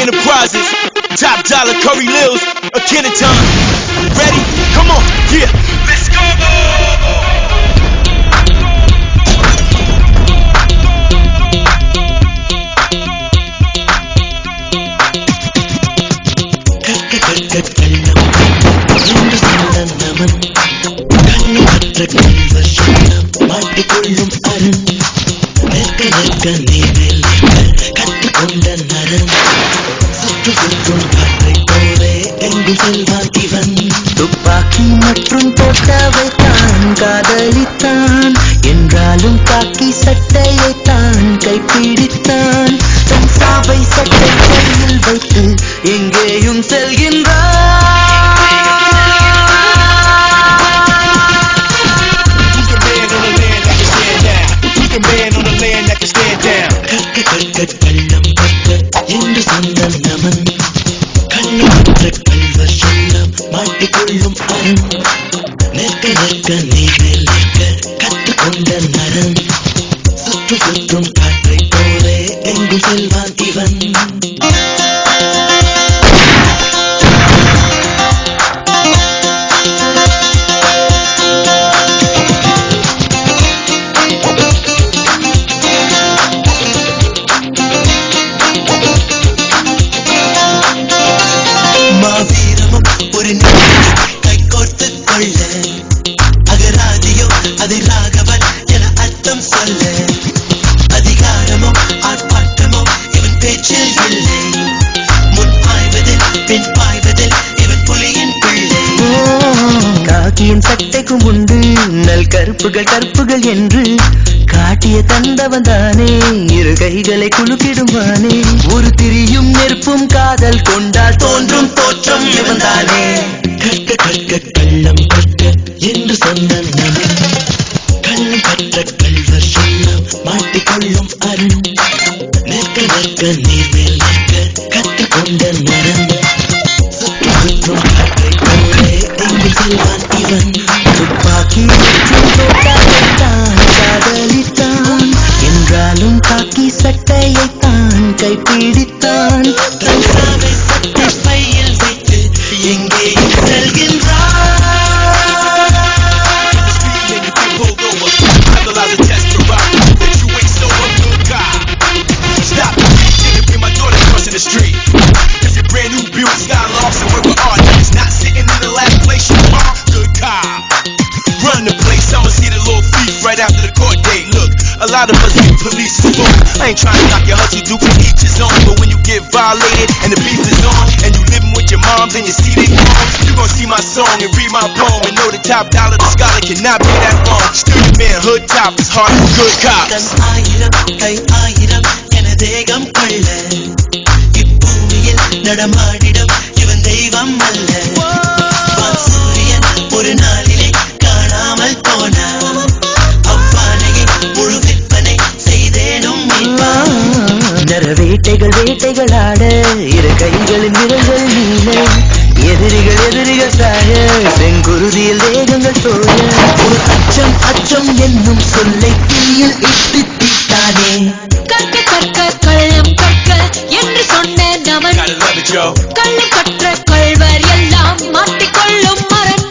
Enterprises, Top Dollar, Curry Lills, a Kenneton. Ready? Come on, yeah, let's go! மாட்டிக்கொள்ளும் அரண் நிற்க நிற்க நீரில் கற்றுக்கொண்ட நரன் சுற்று சுற்றும் காற்றை போலே எங்கு செல்வான் இவன் துப்பாக்கி மற்றும் தோட்டாவை தான் காதலித்தான் என்றாலும் காக்கி சட்டையை தான் கைப்பிடித்தான் தன் சாவை சட்டை கையில் வைத்து எங்கேயும் செல்கின்றான் கள்ளம் கற்க என்று சொந்த நமன் கண்ணற்ற கல்வர் சொல்லம் மாட்டிக்கொள்ளும் அரண் நிற்க நிற்க நீரில் நிற்க கற்றுக்கொண்ட நரன் சுற்று சுற்றும் காற்றை போலே எங்கு செல்வான் இவன் மாவீரமும் ஒரு கை கோர்த்து கொள்ள அகராதியோ அதை ராகவன் என அர்த்தம் சொல்ல அதிகாரமோ ஆர்ப்பாட்டமோ இவன் பேச்சில் இல்லை முன் பாய்வதில் பின் பாய்வதில் இவன் புலியின் பிள்ளை காக்கியின் சட்டைக்கும் உண்டு நல் கருப்புகள் கற்புகள் என்று காட்டிய தந்தவன் தானே இரு கைகளை குலுக்கிடுவானே ஒரு திரியும் நெருப்பும் காதல் கொண்டால் தோன்றும் தோற்றம் இவன் தானே கற்க கற்க கள்ளம் கற்க என்று சொன்ன நரன் கண்ணம் கற்ற கல்வர் சொல்லம் மாட்டிக்கொள்ளும் அரண் நிற்க நிற்க நீர்மேல் நிற்க கற்றுக்கொண்ட நரன் சுற்று சுற்றும் காற்றை போலே எங்கு செல்வான் இவன் துப்பாக்கி மற்றும் தோட்டாவைத்தான் காதலித்தான் என்றாலும் காக்கி சட்டையை தான் கைப்பிடித்தான் தன் சாவை சட்டை பையில் வைத்து எங்கேயும் செல்கின்றான் After the court date, look, a lot of us get police is full. I ain't trying to knock your hustle, do for each his own. But when you get violated and the beef is on, and you living with your moms and you see they wrong, you gon' see my song and read my poem and know the Top Dollar, the scholar cannot be that wrong. Student man, hood top, as hard as good cops. ஆயிரம் கை ஆயிரம் என தேகம் கொள்ள இப்பூமியில் நடமாடிடம் இவன் தெய்வம் அல்ல சூரியன் ஒரு நாளிலே காணாமல் போனான் வேட்டைகள் வேட்டைகள் ஆட இரு கைகளின் விரல்கள் நீள எதிரிகள் சாய செங்குருதியில் வேகங்கள் சோழ ஒரு அச்சம் அச்சம் என்னும் சொல்லை தீயில் இட்டு தீட்டானே கற்க கற்க கள்ளம் கற்க என்று சொன்ன நமன் கள்ளம் கற்ற கள்வர் எல்லாம் மாட்டிக்கொள்ளும் மரன்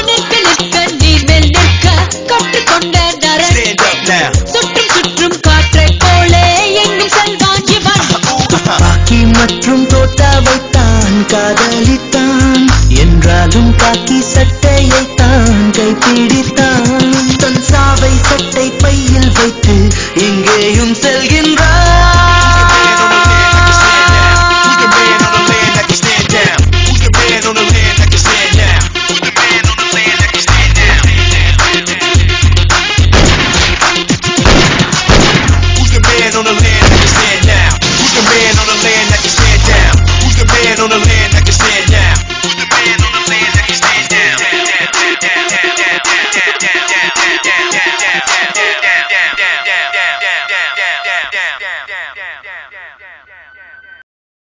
நிற்க நிற்க நீர்மேல் நிற்க கற்றுக்கொண்ட நரன் சுற்றும் சுற்றும் காற்றை போலே எங்கும் செல்வான் இவன் பாக்கி மற்றும் தோட்டாவைத்தான் காதலித்தான் என்றாலும் காக்கி சட்டையை தான் கைப்பிடித்தான் தன் சாவை சட்டை பையில் வைத்து எங்கேயும் செல்கின்றான் on the land that can stand now? Who's the man on the land that can stand now? Who's the man